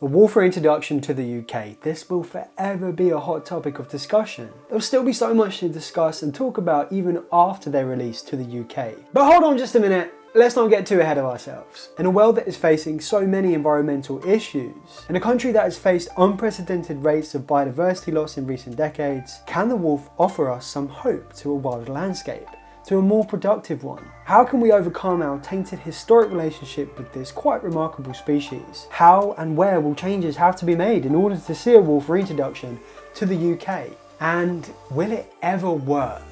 A wolf reintroduction to the UK. This will forever be a hot topic of discussion. There'll still be so much to discuss and talk about even after they're released to the UK. But hold on just a minute, let's not get too ahead of ourselves. In a world that is facing so many environmental issues, in a country that has faced unprecedented rates of biodiversity loss in recent decades, can the wolf offer us some hope to a wild landscape? To a more productive one? How can we overcome our tainted historic relationship with this quite remarkable species? How and where will changes have to be made in order to see a wolf reintroduction to the UK? And will it ever work?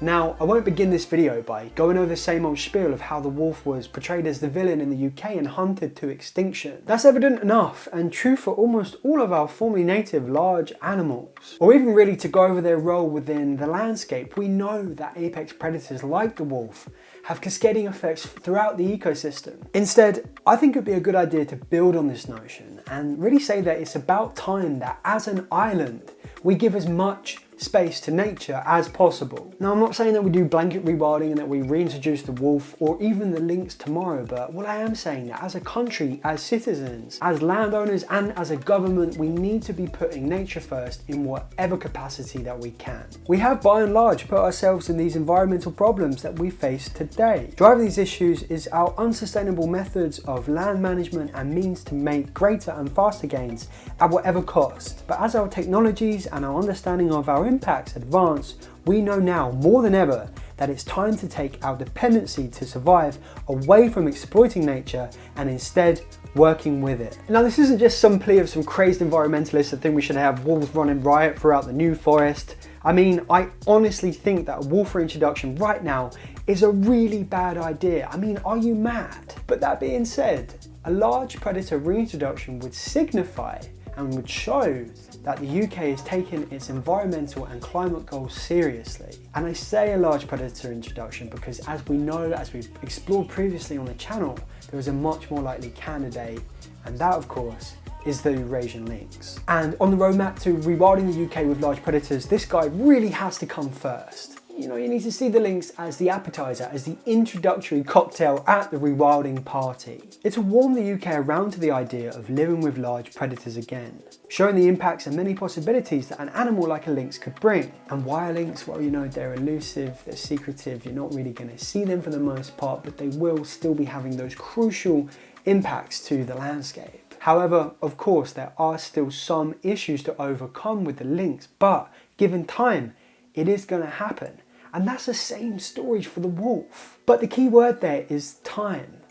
Now, I won't begin this video by going over the same old spiel of how the wolf was portrayed as the villain in the UK and hunted to extinction. That's evident enough and true for almost all of our formerly native large animals. Or even really to go over their role within the landscape, we know that apex predators like the wolf have cascading effects throughout the ecosystem. Instead, I think it'd be a good idea to build on this notion and really say that it's about time that as an island, we give as much space to nature as possible. Now, I'm not saying that we do blanket rewilding and that we reintroduce the wolf or even the lynx tomorrow, but what I am saying that as a country, as citizens, as landowners and as a government, we need to be putting nature first in whatever capacity that we can. We have by and large put ourselves in these environmental problems that we face today. Driving these issues is our unsustainable methods of land management and means to make greater and faster gains at whatever cost. But as our technologies and our understanding of our impacts advance, we know now more than ever that it's time to take our dependency to survive away from exploiting nature and instead working with it. Now, this isn't just some plea of some crazed environmentalists that think we should have wolves running riot throughout the New Forest. I mean, I honestly think that a wolf reintroduction right now is a really bad idea. I mean, are you mad? But that being said, a large predator reintroduction would signify and would show that the UK is taking its environmental and climate goals seriously. And I say a large predator introduction because, as we know, as we've explored previously on the channel, there is a much more likely candidate, and that of course is the Eurasian lynx. And on the roadmap to rewilding the UK with large predators, this guy really has to come first. You know, you need to see the lynx as the appetizer, as the introductory cocktail at the rewilding party. It's to warm the UK around to the idea of living with large predators again, showing the impacts and many possibilities that an animal like a lynx could bring. And why a lynx? Well, you know, they're elusive, they're secretive, you're not really going to see them for the most part, but they will still be having those crucial impacts to the landscape. However, of course, there are still some issues to overcome with the lynx, but given time, it is going to happen. And that's the same story for the wolf. But the key word there is time.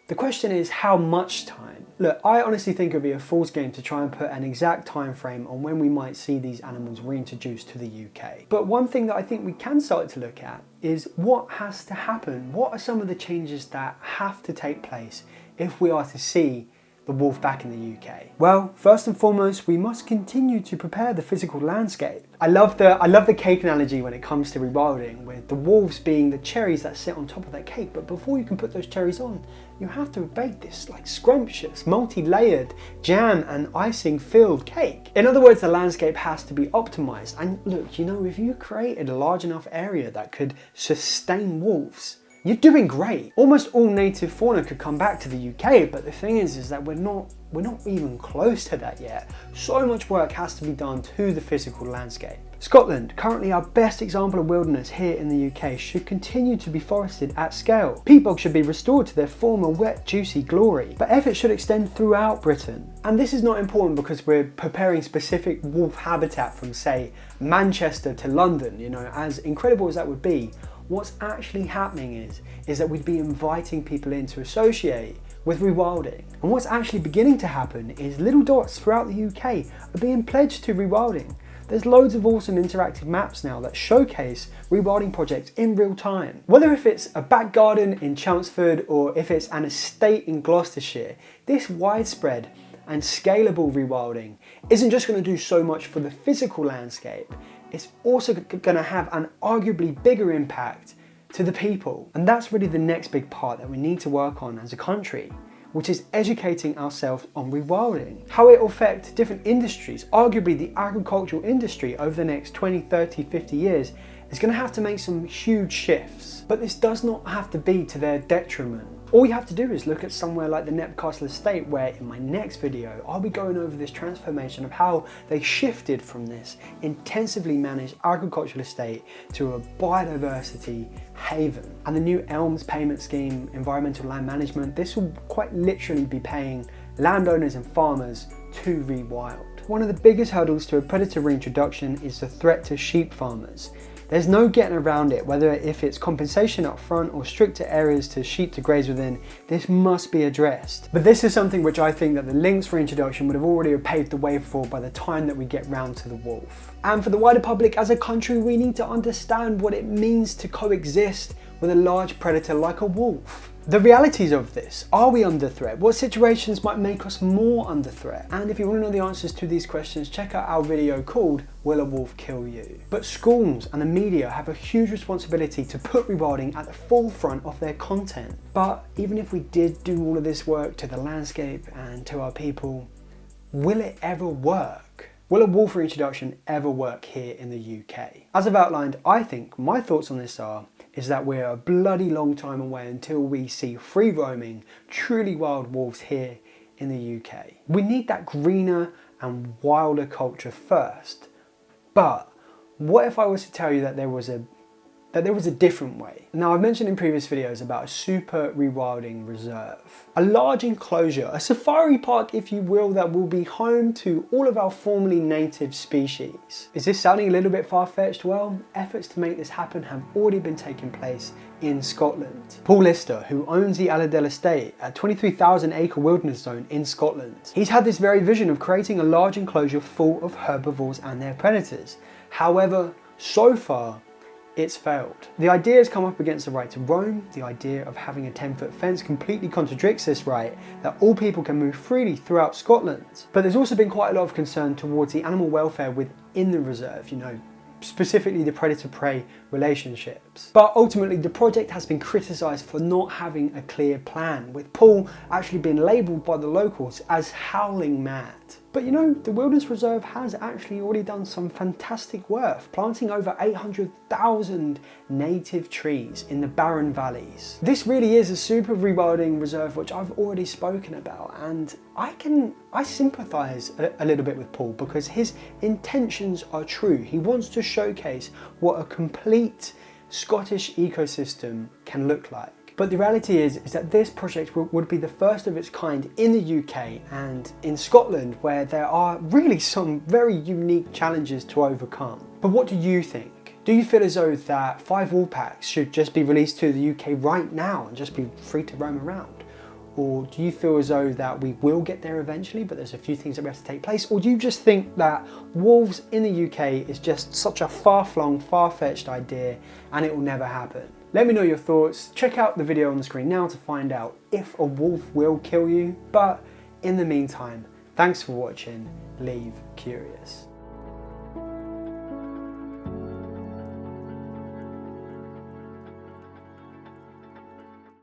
The question is, how much time? Look, I honestly think it would be a fool's game to try and put an exact time frame on when we might see these animals reintroduced to the UK. But one thing that I think we can start to look at is what has to happen. What are some of the changes that have to take place if we are to see the wolf back in the UK? Well, first and foremost, we must continue to prepare the physical landscape. I love the cake analogy when it comes to rewilding, with the wolves being the cherries that sit on top of that cake. But before you can put those cherries on, you have to bake this like scrumptious, multi-layered jam and icing filled cake. In other words, the landscape has to be optimized. And look, you know, if you created a large enough area that could sustain wolves, you're doing great. Almost all native fauna could come back to the UK, but the thing is that we're not even close to that yet. So much work has to be done to the physical landscape. Scotland, currently our best example of wilderness here in the UK, should continue to be forested at scale. Peat bogs should be restored to their former wet, juicy glory, but efforts should extend throughout Britain. And this is not important because we're preparing specific wolf habitat from, say, Manchester to London. You know, as incredible as that would be, what's actually happening is that we'd be inviting people in to associate with rewilding. And what's actually beginning to happen is little dots throughout the UK are being pledged to rewilding. There's loads of awesome interactive maps now that showcase rewilding projects in real time. Whether if it's a back garden in Chelmsford or if it's an estate in Gloucestershire, this widespread and scalable rewilding isn't just going to do so much for the physical landscape, it's also going to have an arguably bigger impact to the people. And that's really the next big part that we need to work on as a country, which is educating ourselves on rewilding. How it will affect different industries. Arguably the agricultural industry over the next 20, 30, 50 years is going to have to make some huge shifts. But this does not have to be to their detriment. All you have to do is look at somewhere like the Nepcastle estate, where in my next video I'll be going over this transformation of how they shifted from this intensively managed agricultural estate to a biodiversity haven. And the new Elms payment scheme, environmental land management, this will quite literally be paying landowners and farmers to rewild. One of the biggest hurdles to a predator reintroduction is the threat to sheep farmers. There's no getting around it, whether if it's compensation up front or stricter areas to sheep to graze within, this must be addressed. But this is something which I think that the lynx reintroduction would have already paved the way for by the time that we get round to the wolf. And for the wider public as a country, we need to understand what it means to coexist with a large predator like a wolf. The realities of this. Are we under threat? What situations might make us more under threat? And if you want to know the answers to these questions, check out our video called Will a Wolf Kill You? But schools and the media have a huge responsibility to put rewilding at the forefront of their content. But even if we did do all of this work to the landscape and to our people, will it ever work? Will a wolf reintroduction ever work here in the UK? As I've outlined, I think my thoughts on this is that we're a bloody long time away until we see free roaming, truly wild wolves here in the UK. We need that greener and wilder culture first. But what if I was to tell you that there was a different way? Now, I've mentioned in previous videos about a super rewilding reserve. A large enclosure, a safari park if you will, that will be home to all of our formerly native species. Is this sounding a little bit far-fetched? Well, efforts to make this happen have already been taking place in Scotland. Paul Lister, who owns the Allerdale estate, a 23,000 acre wilderness zone in Scotland, he's had this very vision of creating a large enclosure full of herbivores and their predators. However, so far, it's failed. The idea has come up against the right to roam. The idea of having a 10-foot fence completely contradicts this right, that all people can move freely throughout Scotland. But there's also been quite a lot of concern towards the animal welfare within the reserve, specifically the predator-prey relationships. But ultimately, the project has been criticised for not having a clear plan, with Paul actually being labelled by the locals as howling mad. But the Wilderness Reserve has actually already done some fantastic work, planting over 800,000 native trees in the barren valleys. This really is a super rewilding reserve, which I've already spoken about, and I sympathise a little bit with Paul because his intentions are true. He wants to showcase what a complete Scottish ecosystem can look like. But the reality is that this project would be the first of its kind in the UK and in Scotland, where there are really some very unique challenges to overcome. But what do you think? Do you feel as though that 5 wool packs should just be released to the UK right now and just be free to roam around? Or do you feel as though that we will get there eventually, but there's a few things that have to take place? Or do you just think that wolves in the UK is just such a far-flung, far-fetched idea and it will never happen? Let me know your thoughts. Check out the video on the screen now to find out if a wolf will kill you. But in the meantime, thanks for watching. Leave curious.